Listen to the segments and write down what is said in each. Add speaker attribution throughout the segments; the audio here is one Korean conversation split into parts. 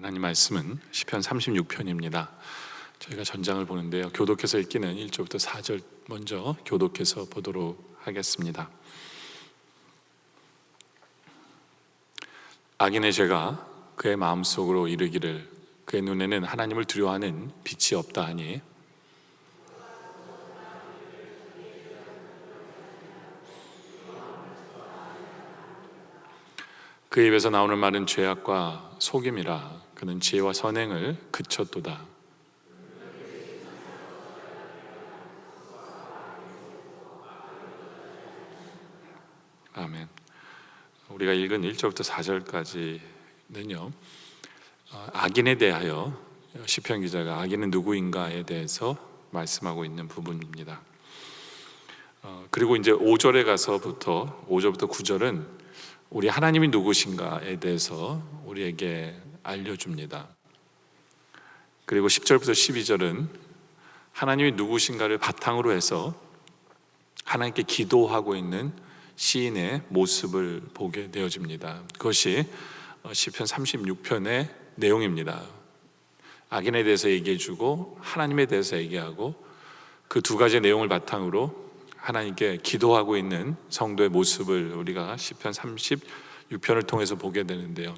Speaker 1: 하나님 말씀은 시편 36편입니다. 저희가 전장을 보는데요, 교독해서 읽기는 1절부터 4절 먼저 교독해서 보도록 하겠습니다. 악인의 죄가 그의 마음속으로 이르기를 그의 눈에는 하나님을 두려워하는 빛이 없다 하니 그 입에서 나오는 말은 죄악과 속임이라 그는 지혜와 선행을 그쳤도다. 아멘. 우리가 읽은 1절부터 4절까지는요, 악인에 대하여 시편 기자가 악인은 누구인가에 대해서 말씀하고 있는 부분입니다. 그리고 이제 5절에 가서부터 5절부터 9절은 우리 하나님이 누구신가에 대해서 우리에게 알려줍니다. 그리고 10절부터 12절은 하나님이 누구신가를 바탕으로 해서 하나님께 기도하고 있는 시인의 모습을 보게 되어집니다. 그것이 시편 36편의 내용입니다. 악인에 대해서 얘기해주고 하나님에 대해서 얘기하고 그 두 가지 내용을 바탕으로 하나님께 기도하고 있는 성도의 모습을 우리가 시편 36편을 통해서 보게 되는데요,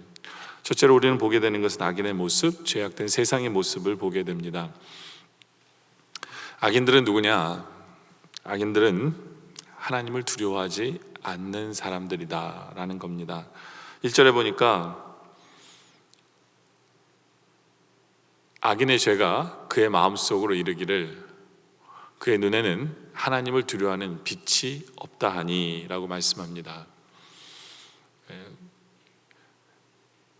Speaker 1: 첫째로 우리는 보게 되는 것은 악인의 모습, 죄악된 세상의 모습을 보게 됩니다. 악인들은 누구냐? 악인들은 하나님을 두려워하지 않는 사람들이다 라는 겁니다. 1절에 보니까 악인의 죄가 그의 마음속으로 이르기를 그의 눈에는 하나님을 두려워하는 빛이 없다 하니 라고 말씀합니다.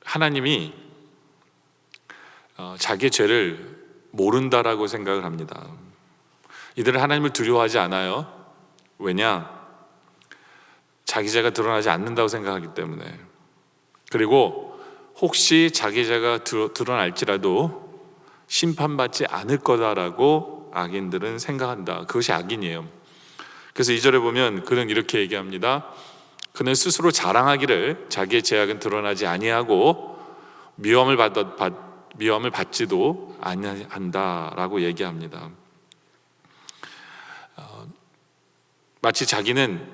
Speaker 1: 하나님이 자기의 죄를 모른다라고 생각을 합니다. 이들은 하나님을 두려워하지 않아요. 왜냐? 자기 죄가 드러나지 않는다고 생각하기 때문에. 그리고 혹시 자기 죄가 드러날지라도 심판받지 않을 거다라고 악인들은 생각한다. 그것이 악인이에요. 그래서 2절에 보면 그는 이렇게 얘기합니다. 그는 스스로 자랑하기를 자기의 죄악은 드러나지 아니하고 미움을 받지도 아니한다라고 얘기합니다. 마치 자기는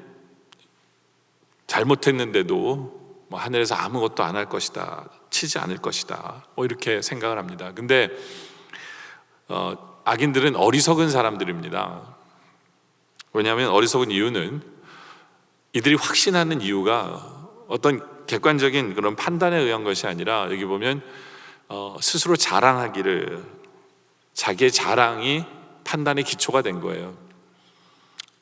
Speaker 1: 잘못했는데도 하늘에서 아무것도 안 할 것이다, 치지 않을 것이다, 이렇게 생각을 합니다. 근데 악인들은 어리석은 사람들입니다. 왜냐하면 어리석은 이유는 이들이 확신하는 이유가 어떤 객관적인 그런 판단에 의한 것이 아니라, 여기 보면 스스로 자랑하기를, 자기의 자랑이 판단의 기초가 된 거예요.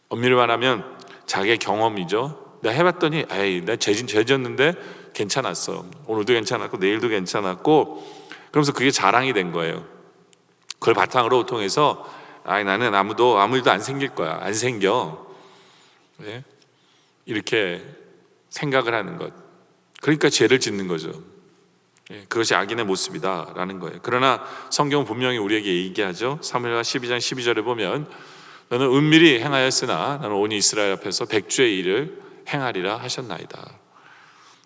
Speaker 1: 엄밀히 말하면 자기의 경험이죠. 내가 해봤더니 내가 죄 지었는데 괜찮았어, 오늘도 괜찮았고 내일도 괜찮았고, 그러면서 그게 자랑이 된 거예요. 그걸 바탕으로 통해서 나는 아무 일도 안 생길 거야, 안 생겨, 네? 이렇게 생각을 하는 것. 그러니까 죄를 짓는 거죠. 그것이 악인의 모습이다 라는 거예요. 그러나 성경은 분명히 우리에게 얘기하죠. 사무엘하 12장 12절에 보면 너는 은밀히 행하였으나 나는 온 이스라엘 앞에서 백주의 일을 행하리라 하셨나이다.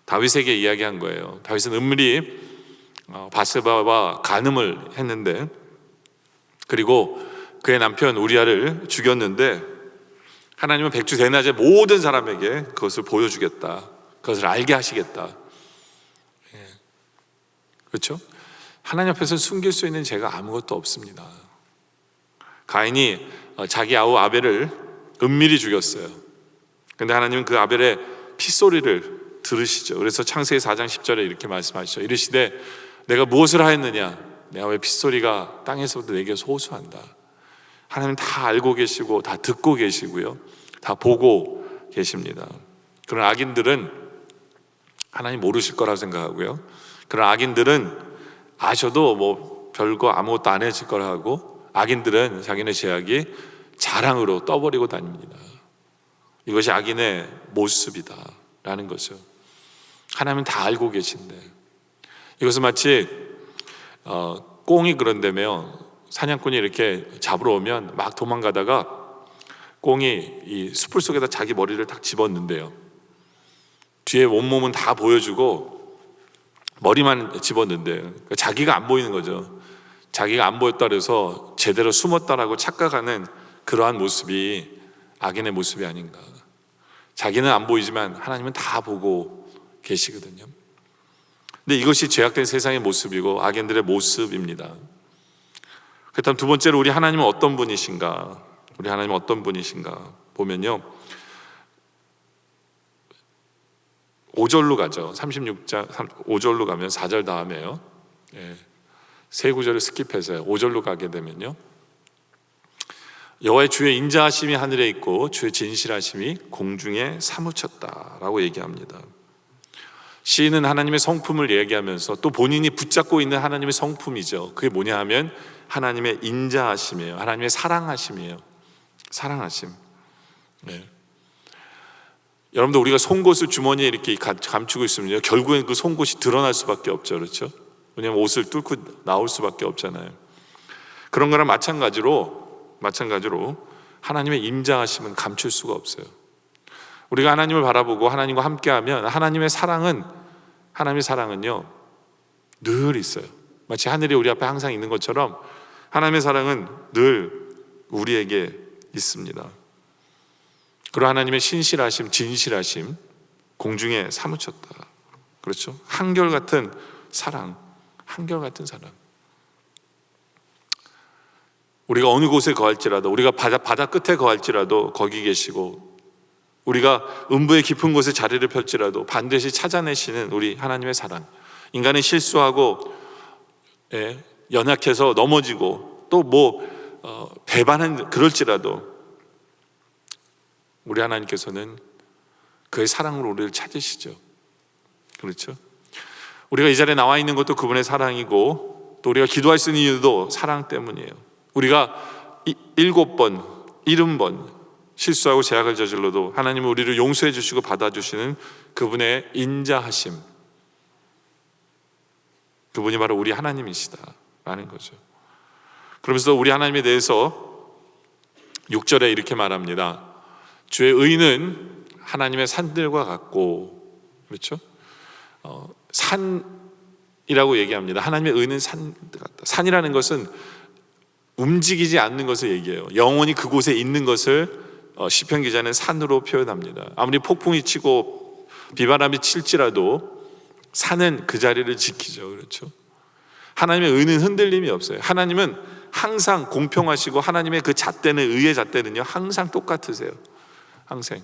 Speaker 1: 다윗에게 이야기한 거예요. 다윗은 은밀히 바세바와 간음을 했는데, 그리고 그의 남편 우리아를 죽였는데 하나님은 백주 대낮에 모든 사람에게 그것을 보여주겠다, 그것을 알게 하시겠다. 그렇죠? 하나님 앞에서 숨길 수 있는 죄가 아무것도 없습니다. 가인이 자기 아우 아벨을 은밀히 죽였어요. 근데 하나님은 그 아벨의 핏소리를 들으시죠. 그래서 창세기 4장 10절에 이렇게 말씀하시죠. 이르시되 내가 무엇을 하였느냐? 내 아우의 핏소리가 땅에서부터 내게서 호소한다. 하나님은 다 알고 계시고 다 듣고 계시고요, 다 보고 계십니다. 그런 악인들은 하나님 모르실 거라고 생각하고요, 그런 악인들은 아셔도 별거 아무것도 안 해질 거라 하고, 악인들은 자기네 죄악이 자랑으로 떠버리고 다닙니다. 이것이 악인의 모습이다 라는 거죠. 하나님은 다 알고 계신데, 이것은 마치 꽁이 그런다며 사냥꾼이 이렇게 잡으러 오면 막 도망가다가 꽁이 이 숯불 속에다 자기 머리를 딱 집었는데요, 뒤에 온몸은 다 보여주고 머리만 집었는데 그러니까 자기가 안 보이는 거죠. 자기가 안 보였다 그래서 제대로 숨었다라고 착각하는 그러한 모습이 악인의 모습이 아닌가. 자기는 안 보이지만 하나님은 다 보고 계시거든요. 근데 이것이 죄악된 세상의 모습이고 악인들의 모습입니다. 그렇다면 두 번째로 우리 하나님은 어떤 분이신가? 우리 하나님은 어떤 분이신가 보면요, 5절로 가죠. 36장 5절로 가면 4절 다음에요. 세 구절을 스킵해서 5절로 가게 되면요, 여호와의 주의 인자하심이 하늘에 있고 주의 진실하심이 공중에 사무쳤다라고 얘기합니다. 시인은 하나님의 성품을 얘기하면서 또 본인이 붙잡고 있는 하나님의 성품이죠. 그게 뭐냐 하면 하나님의 인자하심이에요. 하나님의 사랑하심이에요. 사랑하심. 여러분들, 우리가 송곳을 주머니에 이렇게 감추고 있으면요, 결국엔 그 송곳이 드러날 수밖에 없죠. 그렇죠? 왜냐하면 옷을 뚫고 나올 수밖에 없잖아요. 그런 거랑 마찬가지로 하나님의 인자하심은 감출 수가 없어요. 우리가 하나님을 바라보고 하나님과 함께하면 하나님의 사랑은요 늘 있어요. 마치 하늘이 우리 앞에 항상 있는 것처럼 하나님의 사랑은 늘 우리에게 있습니다. 그리고 하나님의 신실하심, 진실하심 공중에 사무쳤다. 그렇죠? 한결같은 사랑. 우리가 어느 곳에 거할지라도, 우리가 바다 끝에 거할지라도 거기 계시고, 우리가 음부의 깊은 곳에 자리를 펼지라도 반드시 찾아내시는 우리 하나님의 사랑. 인간은 실수하고 연약해서 넘어지고 또 배반한 그럴지라도 우리 하나님께서는 그의 사랑으로 우리를 찾으시죠. 그렇죠? 우리가 이 자리에 나와 있는 것도 그분의 사랑이고, 또 우리가 기도할 수 있는 이유도 사랑 때문이에요. 우리가 7번, 70번 실수하고 죄악을 저질러도 하나님은 우리를 용서해 주시고 받아주시는 그분의 인자하심, 그분이 바로 우리 하나님이시다라는 거죠. 그러면서 우리 하나님에 대해서 6절에 이렇게 말합니다. 주의 의는 하나님의 산들과 같고, 그렇죠? 산이라고 얘기합니다. 하나님의 의는 산 같다. 산이라는 것은 움직이지 않는 것을 얘기해요. 영원히 그곳에 있는 것을 시편 기자는 산으로 표현합니다. 아무리 폭풍이 치고 비바람이 칠지라도 산은 그 자리를 지키죠. 그렇죠? 하나님의 의는 흔들림이 없어요. 하나님은 항상 공평하시고 하나님의 그 잣대는, 의의 잣대는요 항상 똑같으세요. 항상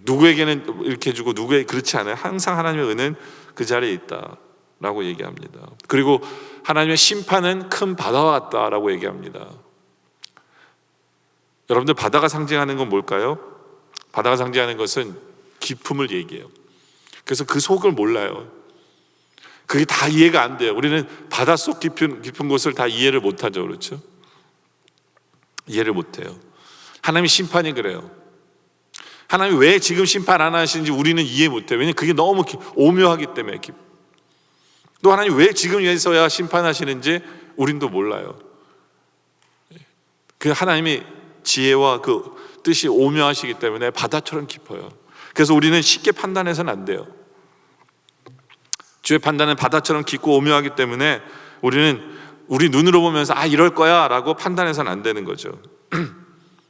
Speaker 1: 누구에게는 이렇게 주고 누구에게 그렇지 않아요. 항상 하나님의 의는 그 자리에 있다라고 얘기합니다. 그리고 하나님의 심판은 큰 바다와 같다라고 얘기합니다. 여러분들, 바다가 상징하는 건 뭘까요? 바다가 상징하는 것은 기품을 얘기해요. 그래서 그 속을 몰라요. 그게 다 이해가 안 돼요. 우리는 바닷속 깊은 곳을 다 이해를 못하죠. 그렇죠? 이해를 못해요. 하나님의 심판이 그래요. 하나님이 왜 지금 심판 안 하시는지 우리는 이해 못해요. 왜냐하면 그게 너무 오묘하기 때문에. 또 하나님 왜 지금에서야 심판하시는지 우린도 몰라요. 그 하나님이 지혜와 그 뜻이 오묘하시기 때문에 바다처럼 깊어요. 그래서 우리는 쉽게 판단해서는 안 돼요. 주의 판단은 바다처럼 깊고 오묘하기 때문에 우리는 우리 눈으로 보면서 이럴 거야 라고 판단해서는 안 되는 거죠.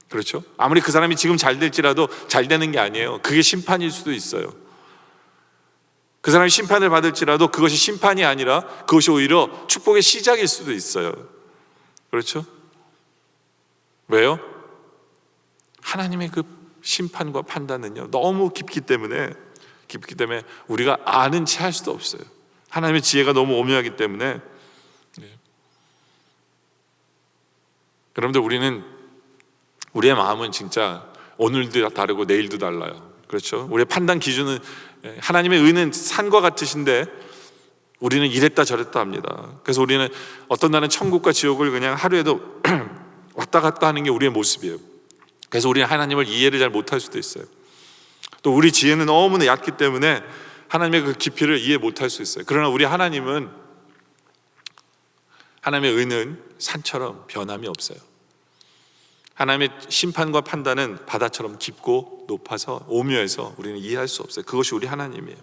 Speaker 1: 그렇죠? 아무리 그 사람이 지금 잘 될지라도 잘 되는 게 아니에요. 그게 심판일 수도 있어요. 그 사람이 심판을 받을지라도 그것이 심판이 아니라 그것이 오히려 축복의 시작일 수도 있어요. 그렇죠? 왜요? 하나님의 그 심판과 판단은요 너무 깊기 때문에 우리가 아는 채 할 수도 없어요. 하나님의 지혜가 너무 오묘하기 때문에. 여러분들, 우리의 마음은 진짜 오늘도 다르고 내일도 달라요. 그렇죠? 우리의 판단 기준은, 하나님의 의는 산과 같으신데 우리는 이랬다 저랬다 합니다. 그래서 우리는 어떤 날은 천국과 지옥을 그냥 하루에도 왔다 갔다 하는 게 우리의 모습이에요. 그래서 우리는 하나님을 이해를 잘 못할 수도 있어요. 또 우리 지혜는 너무나 얕기 때문에 하나님의 그 깊이를 이해 못할 수 있어요. 그러나 우리 하나님의 의는 산처럼 변함이 없어요. 하나님의 심판과 판단은 바다처럼 깊고 높아서 오묘해서 우리는 이해할 수 없어요. 그것이 우리 하나님이에요.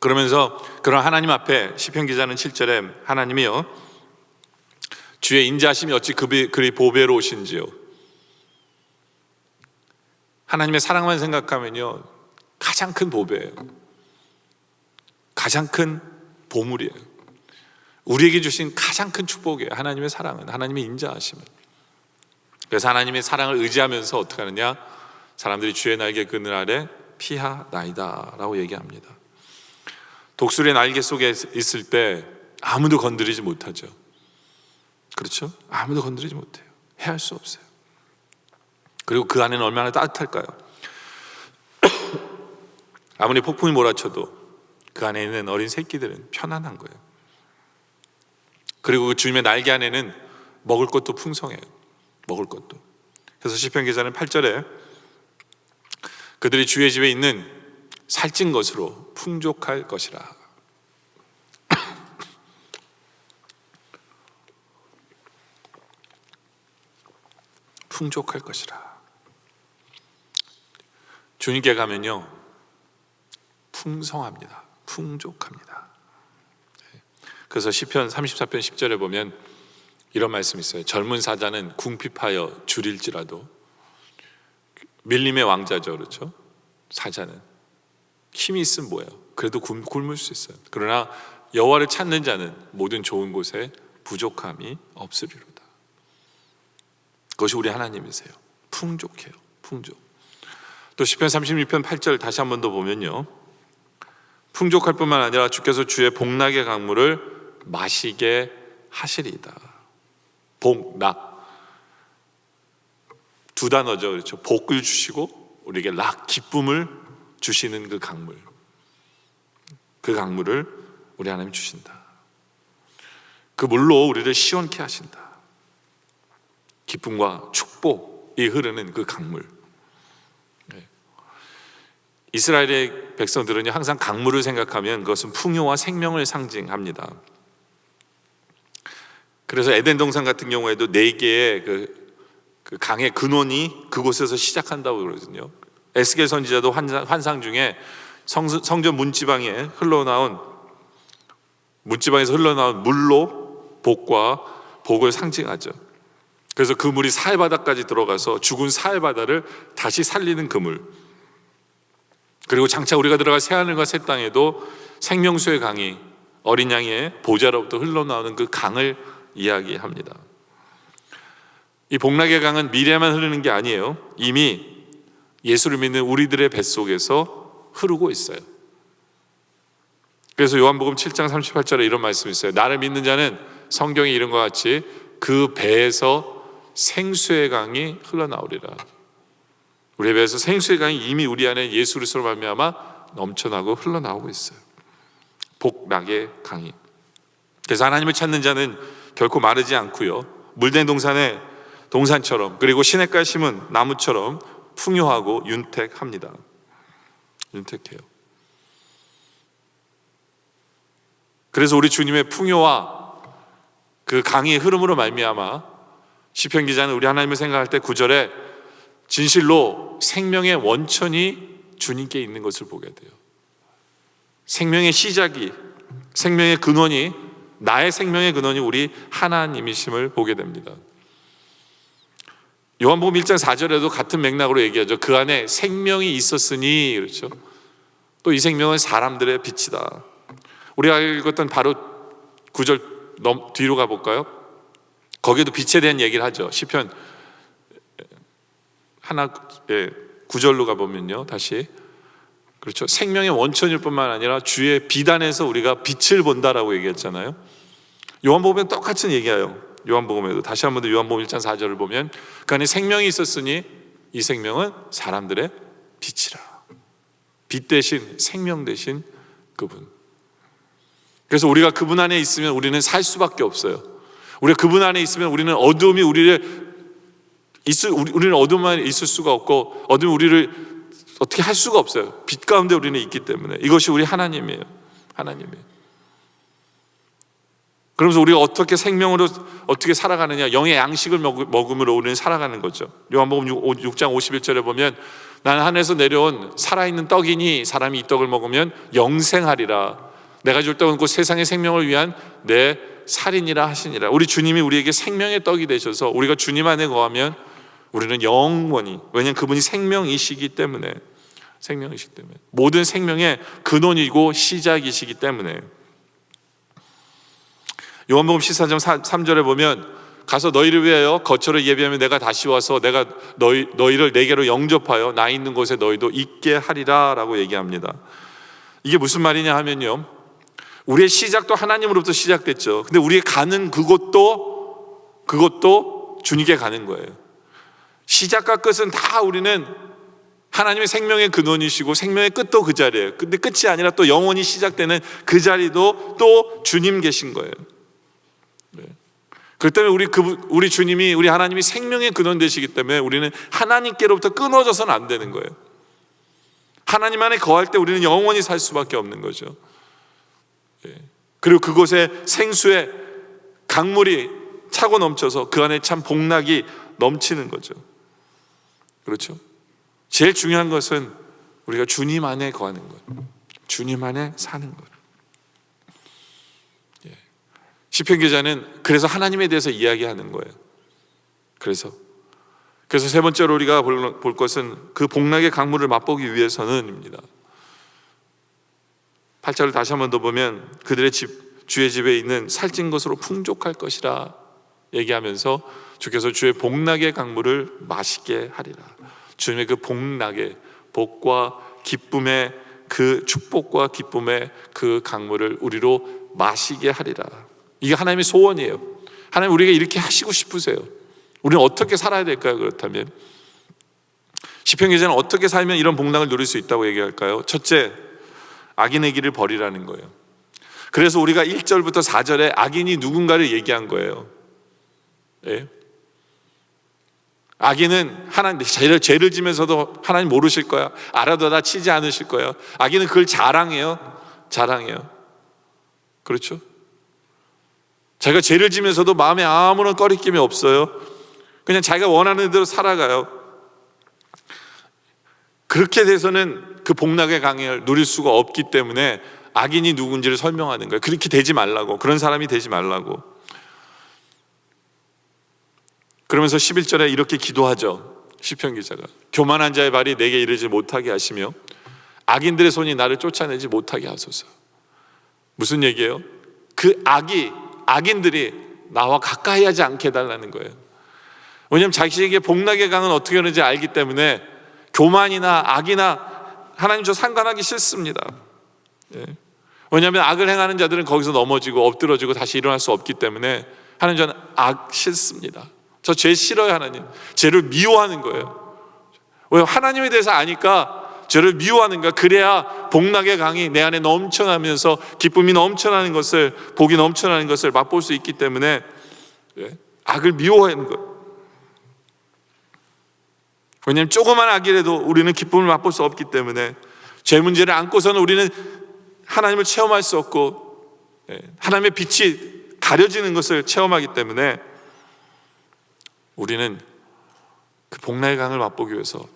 Speaker 1: 그러면서 그런 하나님 앞에 시편 기자는 7절에 하나님이여 주의 인자하심이 어찌 그리 보배로우신지요. 하나님의 사랑만 생각하면요 가장 큰 보배예요. 가장 큰 보물이에요. 우리에게 주신 가장 큰 축복이에요. 하나님의 사랑은, 하나님의 인자하심은. 그래서 하나님의 사랑을 의지하면서 어떻게 하느냐, 사람들이 주의 날개 그늘 아래 피하나이다 라고 얘기합니다. 독수리의 날개 속에 있을 때 아무도 건드리지 못하죠. 그렇죠? 아무도 건드리지 못해요. 해할 수 없어요. 그리고 그 안에는 얼마나 따뜻할까요? 아무리 폭풍이 몰아쳐도 그 안에 있는 어린 새끼들은 편안한 거예요. 그리고 그 주님의 날개 안에는 먹을 것도 풍성해요. 먹을 것도. 그래서 시편 기자는 8절에 그들이 주의 집에 있는 살찐 것으로 풍족할 것이라. 풍족할 것이라. 주님께 가면요 풍성합니다. 풍족합니다. 그래서 시편 34편 10절에 보면 이런 말씀이 있어요. 젊은 사자는 궁핍하여 줄일지라도, 밀림의 왕자죠, 그렇죠? 사자는 힘이 있으면 뭐예요? 그래도 굶을 수 있어요. 그러나 여호와를 찾는 자는 모든 좋은 곳에 부족함이 없으리로다. 그것이 우리 하나님이세요. 풍족해요. 풍족. 또 시편 36편 8절 다시 한 번 더 보면요, 풍족할 뿐만 아니라 주께서 주의 복락의 강물을 마시게 하시리이다. 복락, 두 단어죠, 그렇죠? 복을 주시고 우리에게 락, 기쁨을 주시는 그 강물, 그 강물을 우리 하나님이 주신다. 그 물로 우리를 시원케 하신다. 기쁨과 축복이 흐르는 그 강물. 이스라엘의 백성들은요 항상 강물을 생각하면 그것은 풍요와 생명을 상징합니다. 그래서 에덴 동산 같은 경우에도 4개의 그 강의 근원이 그곳에서 시작한다고 그러거든요. 에스겔 선지자도 환상 중에 성전 문지방에서 흘러나온 물로 복을 상징하죠. 그래서 그 물이 사해바다까지 들어가서 죽은 사해바다를 다시 살리는 그 물, 그리고 장차 우리가 들어갈 새하늘과 새 땅에도 생명수의 강이 어린 양의 보좌로부터 흘러나오는 그 강을 이야기합니다. 이 복락의 강은 미래만 흐르는 게 아니에요. 이미 예수를 믿는 우리들의 뱃속에서 흐르고 있어요. 그래서 요한복음 7장 38절에 이런 말씀이 있어요. 나를 믿는 자는 성경에 이른 것 같이 그 배에서 생수의 강이 흘러나오리라. 우리 배에서 생수의 강이 이미 우리 안에 예수 그리스도로 말미암아 넘쳐나고 흘러나오고 있어요. 복락의 강이. 그래서 하나님을 찾는 자는 결코 마르지 않고요, 물된 동산처럼, 그리고 시냇가에 심은 나무처럼 풍요하고 윤택합니다. 윤택해요. 그래서 우리 주님의 풍요와 그 강의 흐름으로 말미암아 시편 기자는 우리 하나님을 생각할 때 9절에 진실로 생명의 원천이 주님께 있는 것을 보게 돼요. 생명의 시작이, 생명의 근원이, 나의 생명의 근원이 우리 하나님이심을 보게 됩니다. 요한복음 1장 4절에도 같은 맥락으로 얘기하죠. 그 안에 생명이 있었으니, 그렇죠? 또 이 생명은 사람들의 빛이다. 우리가 읽었던 바로 9절 뒤로 가볼까요? 거기에도 빛에 대한 얘기를 하죠. 시편 9절로 가보면요, 다시, 그렇죠? 생명의 원천일 뿐만 아니라 주의 빛 안에서 우리가 빛을 본다라고 얘기했잖아요. 요한복음에 똑같은 얘기예요. 요한복음에도 다시 한 번 더 요한복음 1장 4절을 보면 그 안에 생명이 있었으니 이 생명은 사람들의 빛이라. 빛 대신 생명 대신 그분. 그래서 우리가 그분 안에 있으면 우리는 살 수밖에 없어요. 우리가 그분 안에 있으면 우리는 어둠이 우리는 어둠만 있을 수가 없고, 어둠이 우리를 어떻게 할 수가 없어요. 빛 가운데 우리는 있기 때문에. 이것이 우리 하나님이에요. 하나님이에요. 그러면서 우리가 어떻게 생명으로 어떻게 살아가느냐, 영의 양식을 먹음으로 우리는 살아가는 거죠. 요한복음 6장 51절에 보면 나는 하늘에서 내려온 살아있는 떡이니 사람이 이 떡을 먹으면 영생하리라. 내가 줄 떡은 곧 세상의 생명을 위한 내 살이니라 하시니라. 우리 주님이 우리에게 생명의 떡이 되셔서 우리가 주님 안에 거하면 우리는 영원히, 왜냐하면 그분이 생명이시기 때문에, 생명이시기 때문에, 모든 생명의 근원이고 시작이시기 때문에. 요한복음 14장 3절에 보면 가서 너희를 위하여 거처를 예비하면 내가 다시 와서 내가 너희를 내게로 영접하여 나 있는 곳에 너희도 있게 하리라 라고 얘기합니다. 이게 무슨 말이냐 하면요, 우리의 시작도 하나님으로부터 시작됐죠. 근데 우리의 가는 그것도 주님께 가는 거예요. 시작과 끝은 다 우리는 하나님의 생명의 근원이시고 생명의 끝도 그 자리예요. 근데 끝이 아니라 또 영원히 시작되는 그 자리도 또 주님 계신 거예요. 네. 그렇기 때문에 우리 주님이, 우리 하나님이 생명의 근원 되시기 때문에 우리는 하나님께로부터 끊어져서는 안 되는 거예요. 하나님 안에 거할 때 우리는 영원히 살 수밖에 없는 거죠. 그리고 그곳에 생수의 강물이 차고 넘쳐서 그 안에 참 복락이 넘치는 거죠. 그렇죠? 제일 중요한 것은 우리가 주님 안에 거하는 것, 주님 안에 사는 것. 시편 기자는 그래서 하나님에 대해서 이야기하는 거예요. 그래서 세 번째로 우리가 볼 것은 그 복락의 강물을 맛보기 위해서는입니다. 8절을 다시 한 번 더 보면 그들의 주의 집에 있는 살찐 것으로 풍족할 것이라 얘기하면서 주께서 주의 복락의 강물을 마시게 하리라. 주님의 그 복락의 복과 기쁨의 그 축복과 기쁨의 그 강물을 우리로 마시게 하리라. 이게 하나님의 소원이에요. 하나님 우리가 이렇게 하시고 싶으세요. 우리는 어떻게 살아야 될까요? 그렇다면 시편 기자는 어떻게 살면 이런 복락을 누릴 수 있다고 얘기할까요? 첫째, 악인의 길을 버리라는 거예요. 그래서 우리가 1절부터 4절에 악인이 누군가를 얘기한 거예요. 예? 악인은 하나님 죄를 지면서도 하나님 모르실 거야. 알아도 다 치지 않으실 거야. 악인은 그걸 자랑해요. 그렇죠? 자기가 죄를 지면서도 마음에 아무런 꺼리낌이 없어요. 그냥 자기가 원하는 대로 살아가요. 그렇게 돼서는 그 복락의 강을 누릴 수가 없기 때문에 악인이 누군지를 설명하는 거예요. 그렇게 되지 말라고, 그런 사람이 되지 말라고. 그러면서 11절에 이렇게 기도하죠. 시편 기자가 교만한 자의 발이 내게 이르지 못하게 하시며 악인들의 손이 나를 쫓아내지 못하게 하소서. 무슨 얘기예요? 그 악인들이 나와 가까이 하지 않게 해달라는 거예요. 왜냐하면 자기에게 복락의 강은 어떻게 하는지 알기 때문에 교만이나 악이나 하나님 저 상관하기 싫습니다. 왜냐하면 악을 행하는 자들은 거기서 넘어지고 엎드러지고 다시 일어날 수 없기 때문에 하나님 저는 악 싫습니다. 저 죄 싫어요. 하나님 죄를 미워하는 거예요. 왜? 하나님에 대해서 아니까 죄를 미워하는 거야. 그래야 복락의 강이 내 안에 넘쳐나면서 기쁨이 넘쳐나는 것을, 복이 넘쳐나는 것을 맛볼 수 있기 때문에 악을 미워하는 거예요. 왜냐하면 조그만 악이라도 우리는 기쁨을 맛볼 수 없기 때문에 죄 문제를 안고서는 우리는 하나님을 체험할 수 없고 하나님의 빛이 가려지는 것을 체험하기 때문에 우리는 그 복락의 강을 맛보기 위해서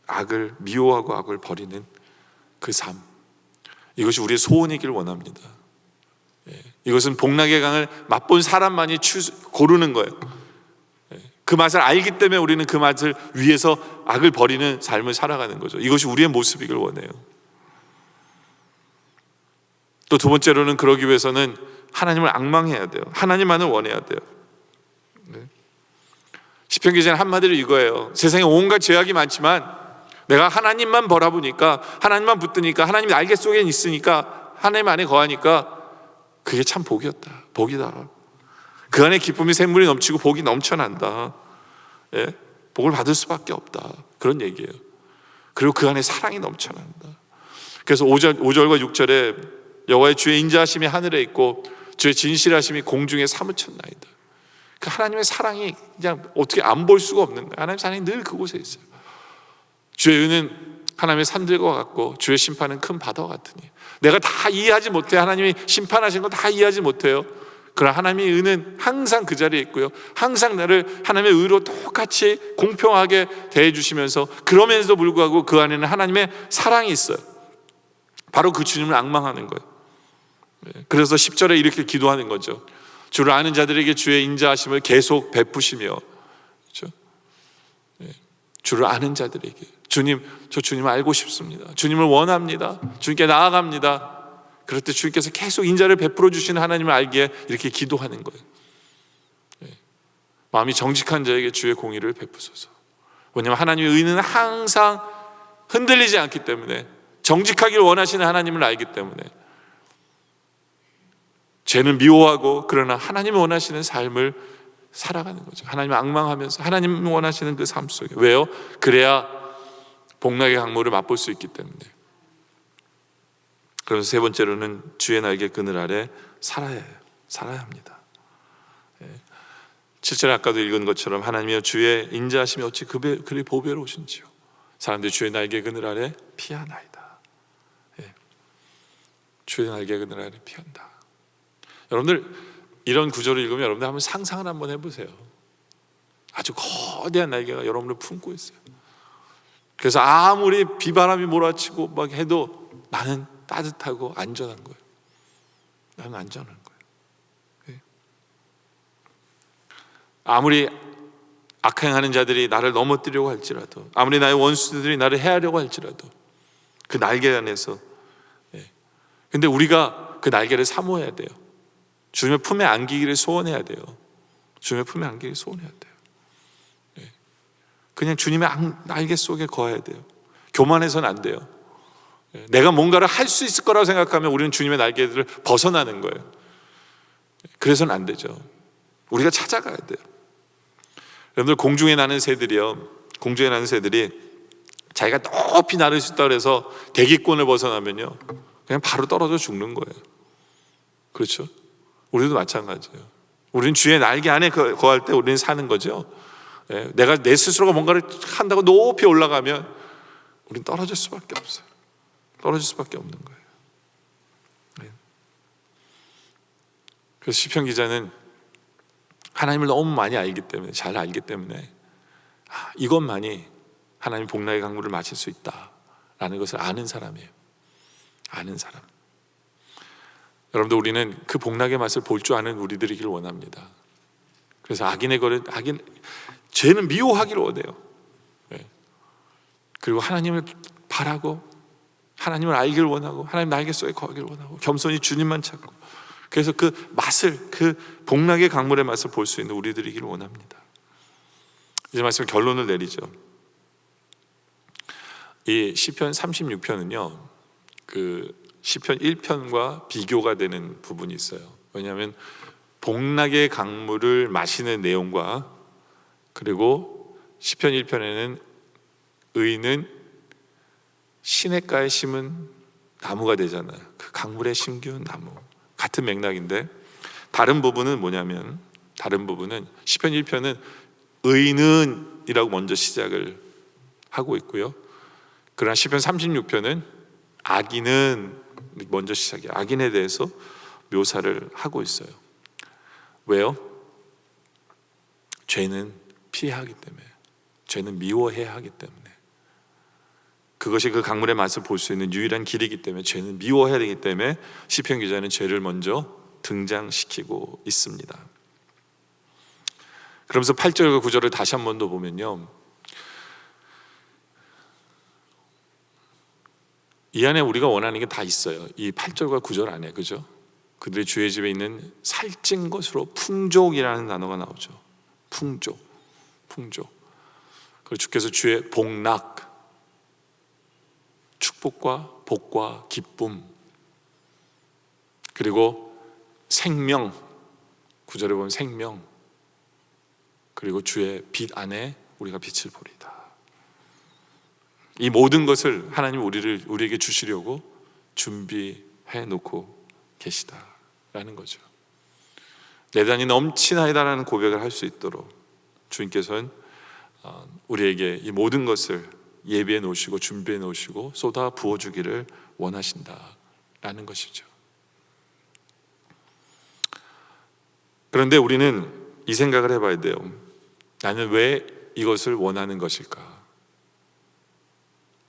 Speaker 1: 악을 미워하고 악을 버리는 그 삶, 이것이 우리의 소원이길 원합니다. 이것은 복락의 강을 맛본 사람만이 고르는 거예요. 그 맛을 알기 때문에 우리는 그 맛을 위해서 악을 버리는 삶을 살아가는 거죠. 이것이 우리의 모습이길 원해요. 또 두 번째로는 그러기 위해서는 하나님을 앙망해야 돼요. 하나님만을 원해야 돼요. 시편 기자는 한마디로 이거예요. 세상에 온갖 죄악이 많지만 내가 하나님만 바라보니까, 하나님만 붙드니까, 하나님이 날개 속에 있으니까, 하나님 안에 거하니까 그게 참 복이다. 그 안에 기쁨이 샘물이 넘치고 복이 넘쳐난다. 복을 받을 수밖에 없다. 그런 얘기예요. 그리고 그 안에 사랑이 넘쳐난다. 그래서 5절과 6절에 여호와의 주의 인자하심이 하늘에 있고 주의 진실하심이 공중에 사무쳤나이다. 그 하나님의 사랑이 그냥 어떻게 안 볼 수가 없는 거예요. 하나님의 사랑이 늘 그곳에 있어요. 주의 의는 하나님의 산들과 같고 주의 심판은 큰 바다와 같으니. 내가 다 이해하지 못해. 하나님이 심판하신 거 다 이해하지 못해요. 그러나 하나님의 의는 항상 그 자리에 있고요, 항상 나를 하나님의 의로 똑같이 공평하게 대해주시면서, 그러면서도 불구하고 그 안에는 하나님의 사랑이 있어요. 바로 그 주님을 앙망하는 거예요. 그래서 10절에 이렇게 기도하는 거죠. 주를 아는 자들에게 주의 인자하심을 계속 베푸시며, 그렇죠? 주를 아는 자들에게, 주님, 저 주님을 알고 싶습니다, 주님을 원합니다, 주님께 나아갑니다. 그럴 때 주님께서 계속 인자를 베풀어 주시는 하나님을 알기에 이렇게 기도하는 거예요. 마음이 정직한 자에게 주의 공의를 베푸소서. 왜냐하면 하나님의 의는 항상 흔들리지 않기 때문에, 정직하길 원하시는 하나님을 알기 때문에, 죄는 미워하고 그러나 하나님이 원하시는 삶을 살아가는 거죠. 하나님을 앙망하면서 하나님 원하시는 그 삶 속에. 왜요? 그래야 복락의 강물을 맛볼 수 있기 때문에. 그래서 세 번째로는 주의 날개 그늘 아래 살아야 해요. 살아야 합니다. 7절에 아까도 읽은 것처럼 하나님이여 주의 인자하심이 어찌 그리 보배로우신지요. 사람들이 주의 날개 그늘 아래 피하나이다. 주의 날개 그늘 아래 피한다. 여러분들 이런 구절을 읽으면 여러분들 한번 상상을 한번 해보세요. 아주 거대한 날개가 여러분을 품고 있어요. 그래서 아무리 비바람이 몰아치고 막 해도 나는 따뜻하고 안전한 거예요. 나는 안전한 거예요. 아무리 악행하는 자들이 나를 넘어뜨리려고 할지라도, 아무리 나의 원수들이 나를 해하려고 할지라도 그 날개 안에서, 근데 우리가 그 날개를 사모해야 돼요. 주님의 품에 안기기를 소원해야 돼요. 주님의 품에 안기기를 소원해야 돼요. 그냥 주님의 날개 속에 거해야 돼요. 교만해서는 안 돼요. 내가 뭔가를 할 수 있을 거라고 생각하면 우리는 주님의 날개들을 벗어나는 거예요. 그래서는 안 되죠. 우리가 찾아가야 돼요. 여러분들 공중에 나는 새들이요, 공중에 나는 새들이 자기가 높이 날을 수 있다고 해서 대기권을 벗어나면요 그냥 바로 떨어져 죽는 거예요. 그렇죠? 우리도 마찬가지예요. 우리는 주의 날개 안에 거할 때 우리는 사는 거죠. 내가 내 스스로가 뭔가를 한다고 높이 올라가면 우리는 떨어질 수밖에 없어요. 떨어질 수밖에 없는 거예요. 그래서 시편 기자는 하나님을 너무 많이 알기 때문에, 잘 알기 때문에 이것만이 하나님의 복락의 강물을 마실 수 있다라는 것을 아는 사람이에요. 아는 사람. 여러분들 우리는 그 복락의 맛을 볼 줄 아는 우리들이길 원합니다. 그래서 죄는 미워하기를 원해요. 그리고 하나님을 바라고 하나님을 알기를 원하고 하나님 날개 속에 거하기를 원하고 겸손히 주님만 찾고, 그래서 그 맛을, 그 복락의 강물의 맛을 볼 수 있는 우리들이기를 원합니다. 이제 말씀 결론을 내리죠. 이 시편 36편은요 그 시편 1편과 비교가 되는 부분이 있어요. 왜냐하면 복락의 강물을 마시는 내용과, 그리고 시편 1편에는 의인은 시냇가에 심은 나무가 되잖아요. 그 강물에 심기운 나무, 같은 맥락인데 다른 부분은 뭐냐면, 다른 부분은 시편 1편은 의인은 이라고 먼저 시작을 하고 있고요, 그러나 시편 36편은 악인은 먼저 시작해요. 악인에 대해서 묘사를 하고 있어요. 왜요? 죄는 피해야 하기 때문에, 죄는 미워해야 하기 때문에, 그것이 그 강물의 맛을 볼 수 있는 유일한 길이기 때문에, 죄는 미워해야 되기 때문에 시편 기자는 죄를 먼저 등장시키고 있습니다. 그러면서 8절과 9절을 다시 한 번 더 보면요, 이 안에 우리가 원하는 게 다 있어요. 이 8절과 9절 안에, 그죠? 그들의 주의 집에 있는 살찐 것으로 풍족이라는 단어가 나오죠. 풍족. 그리고 주께서 주의 복락, 축복과 복과 기쁨, 그리고 생명, 9절에 보면 생명, 그리고 주의 빛 안에 우리가 빛을 보리다. 이 모든 것을 하나님 우리에게 주시려고 준비해 놓고 계시다라는 거죠. 내단이 넘치나이다라는 고백을 할 수 있도록 주님께서는 우리에게 이 모든 것을 예비해 놓으시고 준비해 놓으시고 쏟아 부어주기를 원하신다라는 것이죠. 그런데 우리는 이 생각을 해봐야 돼요. 나는 왜 이것을 원하는 것일까?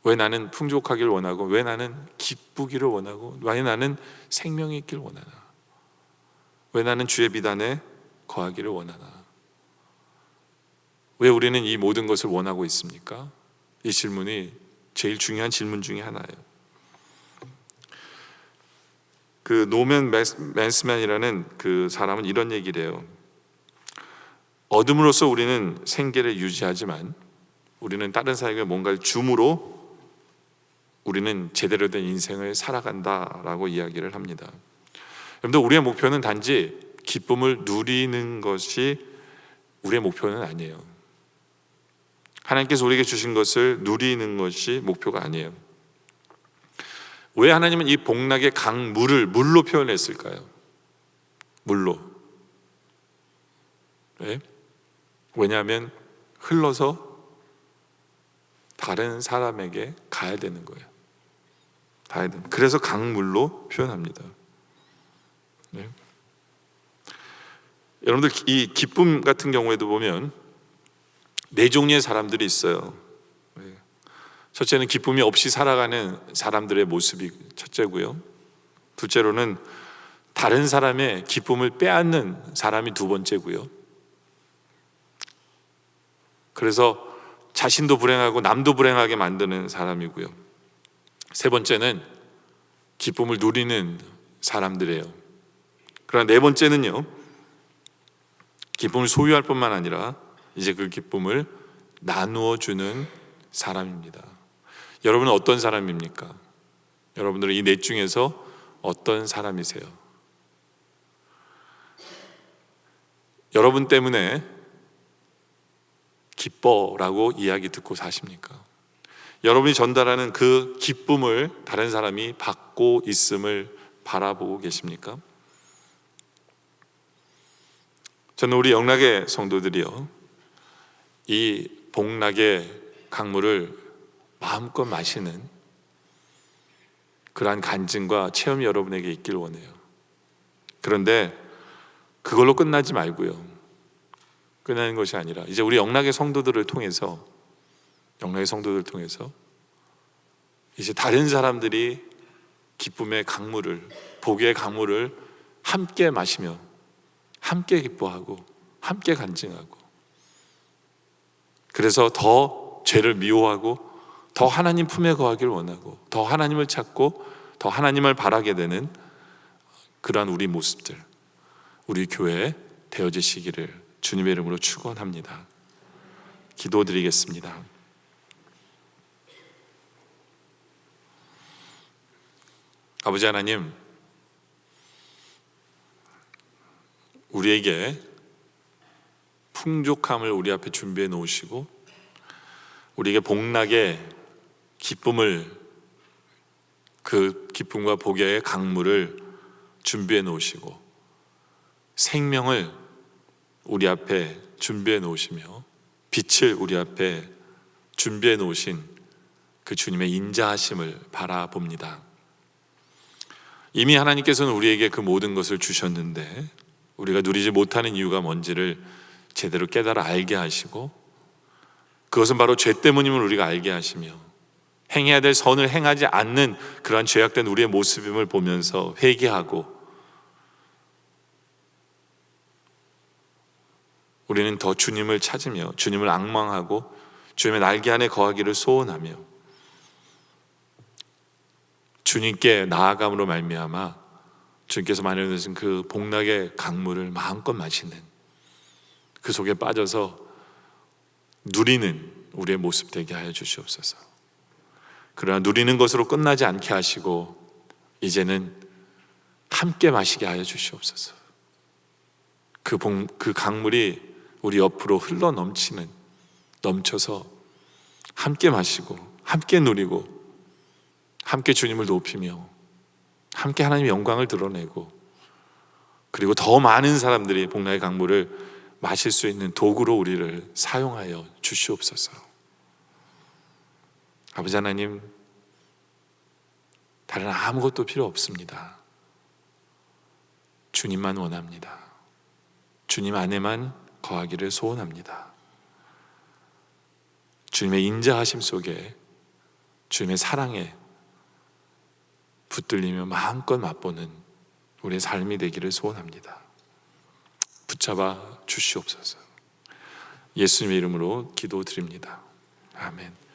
Speaker 1: 왜 나는 풍족하기를 원하고, 왜 나는 기쁘기를 원하고, 왜 나는 생명이 있기를 원하나? 왜 나는 주의 비단에 거하기를 원하나? 왜 우리는 이 모든 것을 원하고 있습니까? 이 질문이 제일 중요한 질문 중에 하나예요. 그 노맨 맨스맨이라는 그 사람은 이런 얘기를 해요. 어둠으로써 우리는 생계를 유지하지만 우리는 다른 사람에게 뭔가를 줌으로 우리는 제대로 된 인생을 살아간다라고 이야기를 합니다. 여러분들, 우리의 목표는 단지 기쁨을 누리는 것이 우리의 목표는 아니에요. 하나님께서 우리에게 주신 것을 누리는 것이 목표가 아니에요. 왜 하나님은 이 복락의 강물을 물로 표현했을까요? 물로. 왜? 왜냐하면 흘러서 다른 사람에게 가야 되는 거예요. 가야 되는. 그래서 강물로 표현합니다. 네. 여러분들, 이 기쁨 같은 경우에도 보면 네 종류의 사람들이 있어요. 첫째는 기쁨이 없이 살아가는 사람들의 모습이 첫째고요. 둘째로는 다른 사람의 기쁨을 빼앗는 사람이 두 번째고요. 그래서 자신도 불행하고 남도 불행하게 만드는 사람이고요. 세 번째는 기쁨을 누리는 사람들이에요. 그러나 네 번째는요, 기쁨을 소유할 뿐만 아니라 이제 그 기쁨을 나누어 주는 사람입니다. 여러분은 어떤 사람입니까? 여러분들은 이 넷 중에서 어떤 사람이세요? 여러분 때문에 기뻐라고 이야기 듣고 사십니까? 여러분이 전달하는 그 기쁨을 다른 사람이 받고 있음을 바라보고 계십니까? 저는 우리 영락의 성도들이요, 이 복락의 강물을 마음껏 마시는 그러한 간증과 체험이 여러분에게 있길 원해요. 그런데 그걸로 끝나지 말고요, 끝나는 것이 아니라 이제 우리 영락의 성도들을 통해서 이제 다른 사람들이 기쁨의 강물을, 복의 강물을 함께 마시며 함께 기뻐하고 함께 간증하고, 그래서 더 죄를 미워하고 더 하나님 품에 거하기를 원하고 더 하나님을 찾고 더 하나님을 바라게 되는 그러한 우리 모습들, 우리 교회에 되어지시기를 주님의 이름으로 축원합니다. 기도드리겠습니다. 아버지 하나님, 우리에게 풍족함을 우리 앞에 준비해 놓으시고 우리에게 복락의 기쁨을, 그 기쁨과 복의 강물을 준비해 놓으시고 생명을 우리 앞에 준비해 놓으시며 빛을 우리 앞에 준비해 놓으신 그 주님의 인자하심을 바라봅니다. 이미 하나님께서는 우리에게 그 모든 것을 주셨는데 우리가 누리지 못하는 이유가 뭔지를 제대로 깨달아 알게 하시고, 그것은 바로 죄 때문임을 우리가 알게 하시며 행해야 될 선을 행하지 않는 그러한 죄악된 우리의 모습임을 보면서 회개하고, 우리는 더 주님을 찾으며 주님을 앙망하고 주님의 날개 안에 거하기를 소원하며 주님께 나아감으로 말미암아 주님께서 마련하신 그 복락의 강물을 마음껏 마시는, 그 속에 빠져서 누리는 우리의 모습 되게 하여 주시옵소서. 그러나 누리는 것으로 끝나지 않게 하시고 이제는 함께 마시게 하여 주시옵소서. 그 강물이 우리 옆으로 흘러 넘쳐서 함께 마시고 함께 누리고 함께 주님을 높이며 함께 하나님의 영광을 드러내고, 그리고 더 많은 사람들이 복락의 강물을 마실 수 있는 도구로 우리를 사용하여 주시옵소서. 아버지 하나님, 다른 아무것도 필요 없습니다. 주님만 원합니다. 주님 안에만 거하기를 소원합니다. 주님의 인자하심 속에 주님의 사랑에 붙들리며 마음껏 맛보는 우리의 삶이 되기를 소원합니다. 붙잡아 주시옵소서. 예수님의 이름으로 기도드립니다. 아멘.